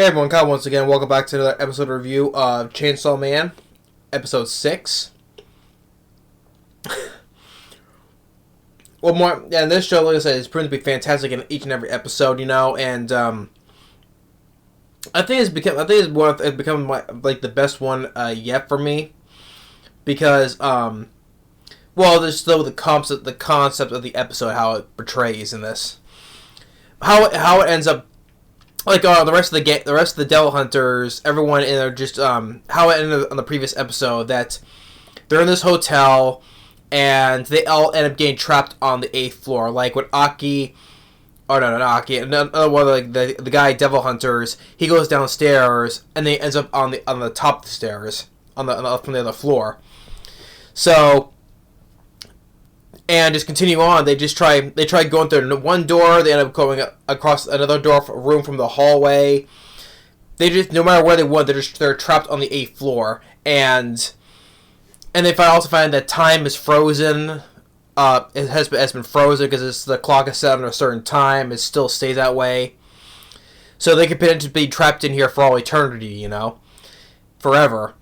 Hey everyone, Kyle once again. Welcome back to another episode review of Chainsaw Man, episode 6. Well, more, and this show, like I said, is proven to be fantastic in each and every episode, and I think it's become like the best one yet for me, because there's still the concept of the episode, how it portrays in this, how it ends up. Like the rest of the Devil Hunters, everyone in there, just how it ended on the previous episode, that they're in this hotel and they all end up getting trapped on the 8th floor. Like with Aki, not Aki, another one, like the guy Devil Hunters, he goes downstairs and they ends up on the top of the stairs from the other floor. So. And just continue on. They try going through one door. They end up going across another room from the hallway. They just, no matter where they went, they're trapped on the 8th floor. And they also find that time is frozen. It has been frozen because the clock is set on a certain time. It still stays that way. So they could potentially be trapped in here for all eternity, forever.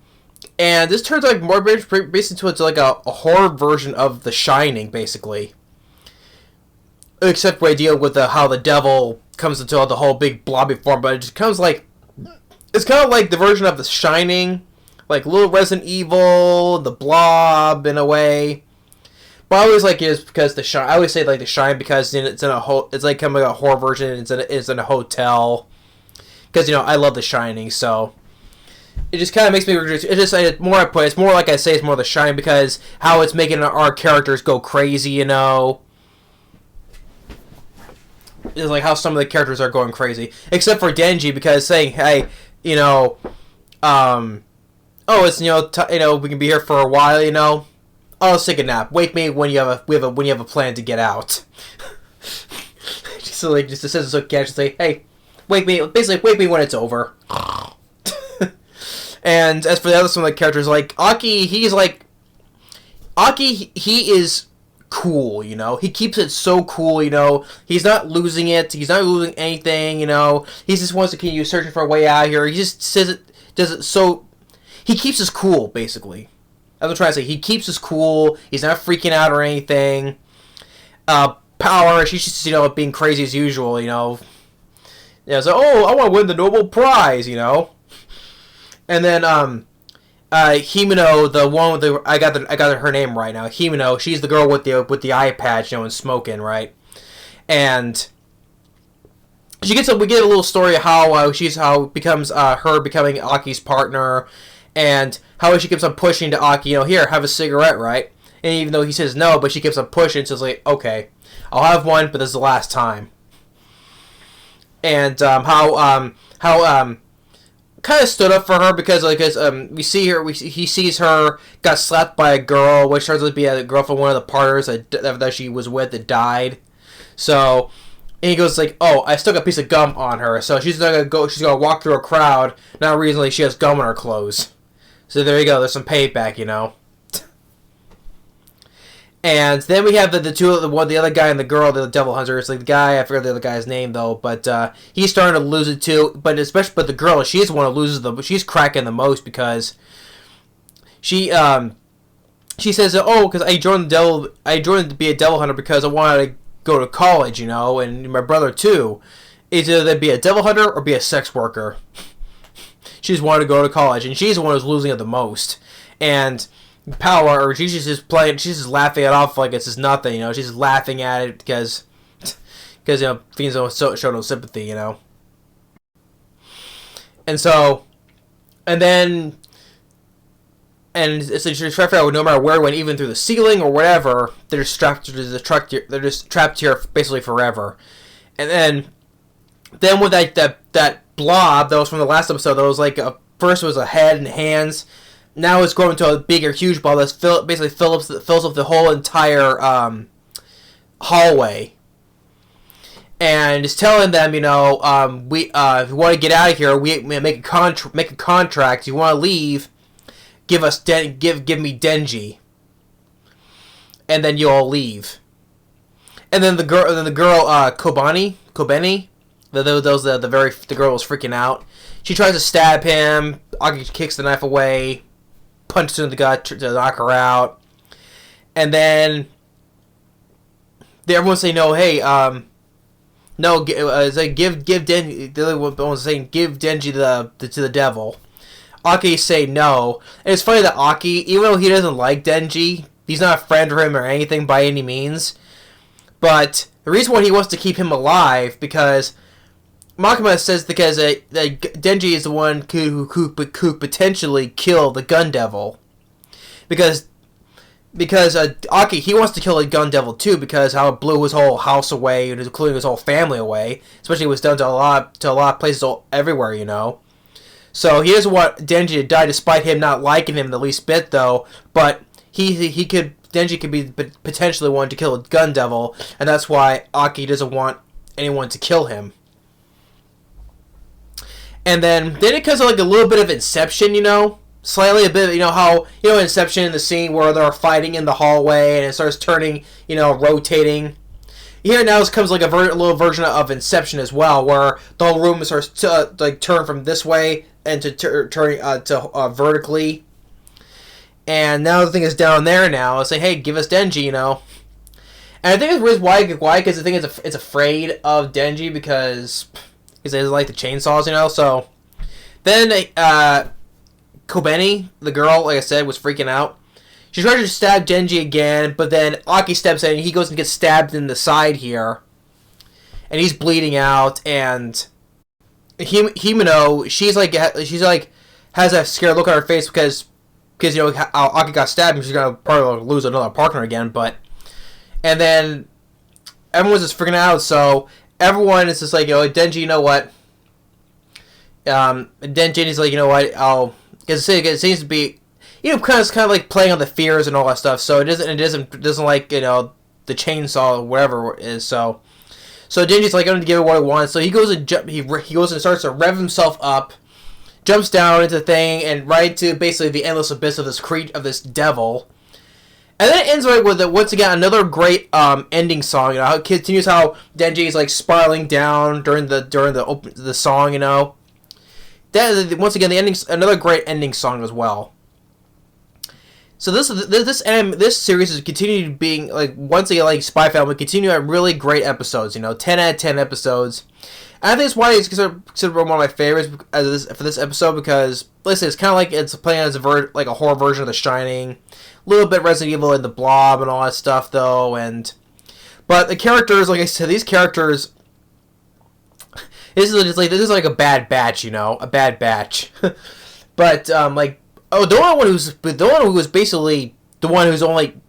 And this turns out more basically into like a horror version of The Shining, basically. Except we deal with how the devil comes into the whole big blobby form, but it just comes like, it's kind of like the version of The Shining, like little Resident Evil, the Blob in a way. But I always like it is because I always say like The Shining because it's like kind of like a horror version. It's in a hotel because I love The Shining, so. It just kind of makes me. It's more I put. It's more like I say. It's more The Shining because how it's making our characters go crazy. It's like how some of the characters are going crazy, except for Denji because saying, "Hey, it's we can be here for a while. Oh, let's take a nap. Wake me when you have a plan to get out." just says so casually, say, "Hey, wake me when it's over." And as for the other some of the characters, like Aki, he is cool, He keeps it so cool, He's not losing it. He's not losing anything, He just wants to continue searching for a way out of here. He just does it so. He keeps us cool, basically. That's what I'm trying to say. He keeps us cool. He's not freaking out or anything. Power, she's just, being crazy as usual, So, I want to win the Nobel Prize, And then Himeno, the one with I got her name right now. Himeno, she's the girl with the eye patch, and smoking, right? And we get a little story of how it becomes her becoming Aki's partner, and how she keeps on pushing to Aki, here, have a cigarette, right? And even though he says no, but she keeps on pushing, so it's like, okay, I'll have one, but this is the last time. And how kind of stood up for her because he sees her got slapped by a girl, which turns out to be a girl from one of the partners that she was with that died. So, and he goes like, "Oh, I stuck a piece of gum on her, so she's gonna walk through a crowd. Now, reasonably, she has gum on her clothes. So there you go. There's some payback, And then we have the other guy and the girl, the Devil Hunter. It's like the guy, I forget the other guy's name though, but he's starting to lose it too. But the girl, she's the one who loses she's cracking the most because she says, "Oh, because I joined to be a Devil Hunter because I wanted to go to college, and my brother too. It's either be a Devil Hunter or be a sex worker." She's wanted to go to college, and she's the one who's losing it the most, and. Power, she's just laughing it off like it's just nothing, she's just laughing at it because things don't show no sympathy, And so, and it's like she's trapped out no matter where it went, even through the ceiling or whatever, they're just trapped here basically forever. And then with that blob that was from the last episode, that was like first it was a head and hands. Now it's growing to a bigger, huge ball that basically fills up the whole entire hallway, and it's telling them, if you want to get out of here, we make a contract. If you want to leave, give me Denji, and then you all leave. And then the girl, Kobeni, The girl was freaking out. She tries to stab him. Aki kicks the knife away, punches her in the gut to knock her out, and then everyone's saying, "No, hey, no, it's like give Denji." The other one was saying, "Give Denji to the devil." Aki say no, and it's funny that Aki, even though he doesn't like Denji, he's not a friend of him or anything by any means. But the reason why he wants to keep him alive because Makima says because that Denji is the one who could potentially kill the Gun Devil. Because Aki, he wants to kill the Gun Devil too because how it blew his whole house away, including his whole family away. Especially it was done to a lot of places everywhere, you know. So he doesn't want Denji to die, despite him not liking him the least bit, though. But Denji could be potentially one to kill a Gun Devil, and that's why Aki doesn't want anyone to kill him. And then it comes to like a little bit of Inception, you know, slightly a bit, you know how Inception in the scene where they're fighting in the hallway and it starts turning, you know, rotating. Here now comes like a little version of Inception as well, where the whole room starts to like turn from this way and to turning vertically. And now the thing is down there now. It's like, hey, give us Denji, you know. And I think it's why because I think it's afraid of Denji because it doesn't like the chainsaws, you know. So then Kobeni, the girl, like I said, was freaking out. She tries to stab Denji again, but then Aki steps in and he goes and gets stabbed in the side here. And he's bleeding out, and Himeno, she's like has a scared look on her face because you know Aki got stabbed and she's gonna probably lose another partner again. And then everyone's just freaking out, so everyone is just like, you know, Denji, you know what? Denji's like, you know what? Because it seems to be, you know, kind of like playing on the fears and all that stuff. So it doesn't like, you know, the chainsaw or whatever it is. So Denji's like, I'm gonna give it what it wants. So he goes and he goes and starts to rev himself up, jumps down into the thing and right to basically the endless abyss of this devil. And then it ends right with once again another great ending song. You know, how it continues how Denji is like spiraling down during the song. You know, that once again the ending, another great ending song as well. So this series is continuing being like once again like Spy Family continue at really great episodes. You know, 10 out of 10 episodes. And I think it's why it's considered one of my favorites for this episode because listen, it's kind of like it's playing as like a horror version of The Shining, a little bit Resident Evil and the Blob and all that stuff though. But the characters, like I said, these characters. This is like a bad batch, you know, a bad batch. But the one who was basically the one who's only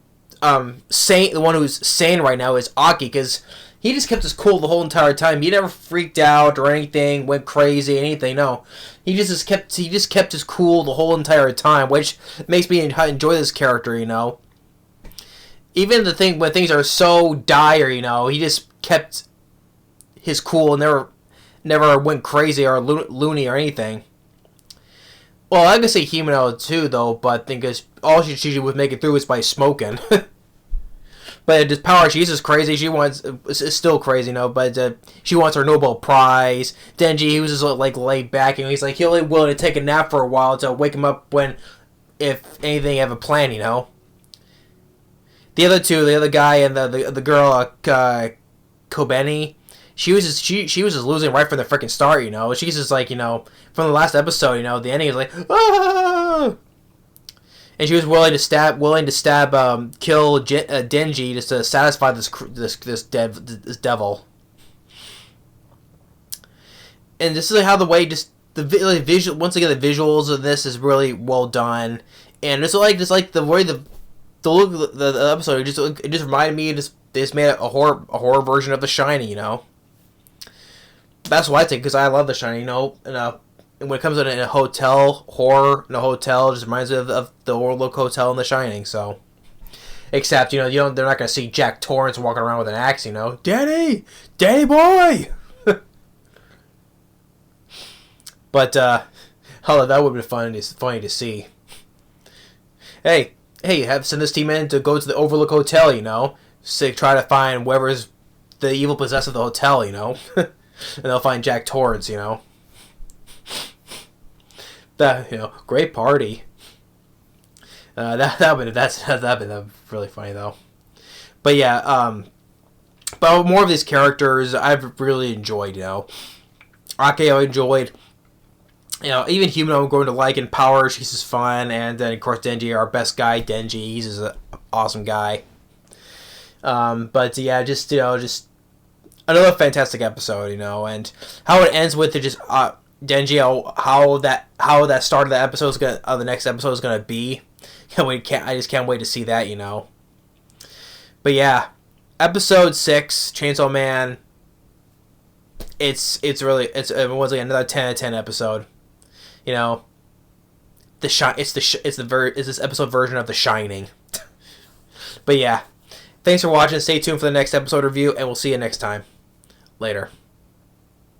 sane, the one who's sane right now is Aki, because he just kept his cool the whole entire time. He never freaked out or anything, went crazy, anything. No, he just kept his cool the whole entire time, which makes me enjoy this character. You know, even when things are so dire, you know, he just kept his cool and never went crazy or loony or anything. Well, I could say Himeno too, though, but I think all she would make it through is by smoking. But this power, she's just crazy. It's still crazy, you know, but she wants her Nobel Prize. Denji, he was just like laid back, and he's like, he's only willing to take a nap for a while to wake him up if anything, have a plan, you know. The other guy and the girl, Kobeni, she was just losing right from the freaking start, you know. She's just like, you know, from the last episode, you know, the ending is like, ah! And she was willing to stab, kill Denji just to satisfy this devil. And this is how the way the visual, once again, the visuals of this is really well done, and it's like the way the look of the episode, it just reminded me, they just made a horror version of The Shining, you know. That's what I think, because I love The Shining, you know. And when it comes in a hotel, horror in a hotel, it just reminds me of the Overlook Hotel in The Shining. So, except they're not gonna see Jack Torrance walking around with an axe, you know. Danny boy. But that would have been funny to see. Hey, send this team in to go to the Overlook Hotel, you know, to try to find whoever's the evil possessor of the hotel, you know. and they'll find Jack Torrance. That great party. That'd been really funny though. But yeah, but more of these characters I've really enjoyed. Akio I enjoyed. Even Human I'm going to like in Power. She's just fun, and then of course Denji, our best guy, Denji. He's just an awesome guy. But yeah, just another fantastic episode, and how it ends with just Denji, how that start of the episode is the next episode is gonna be. I just can't wait to see that, But yeah, episode 6, Chainsaw Man. It's really once again another 10 out of 10 episode. It's this episode version of The Shining. But yeah, thanks for watching. Stay tuned for the next episode review, and we'll see you next time. Later.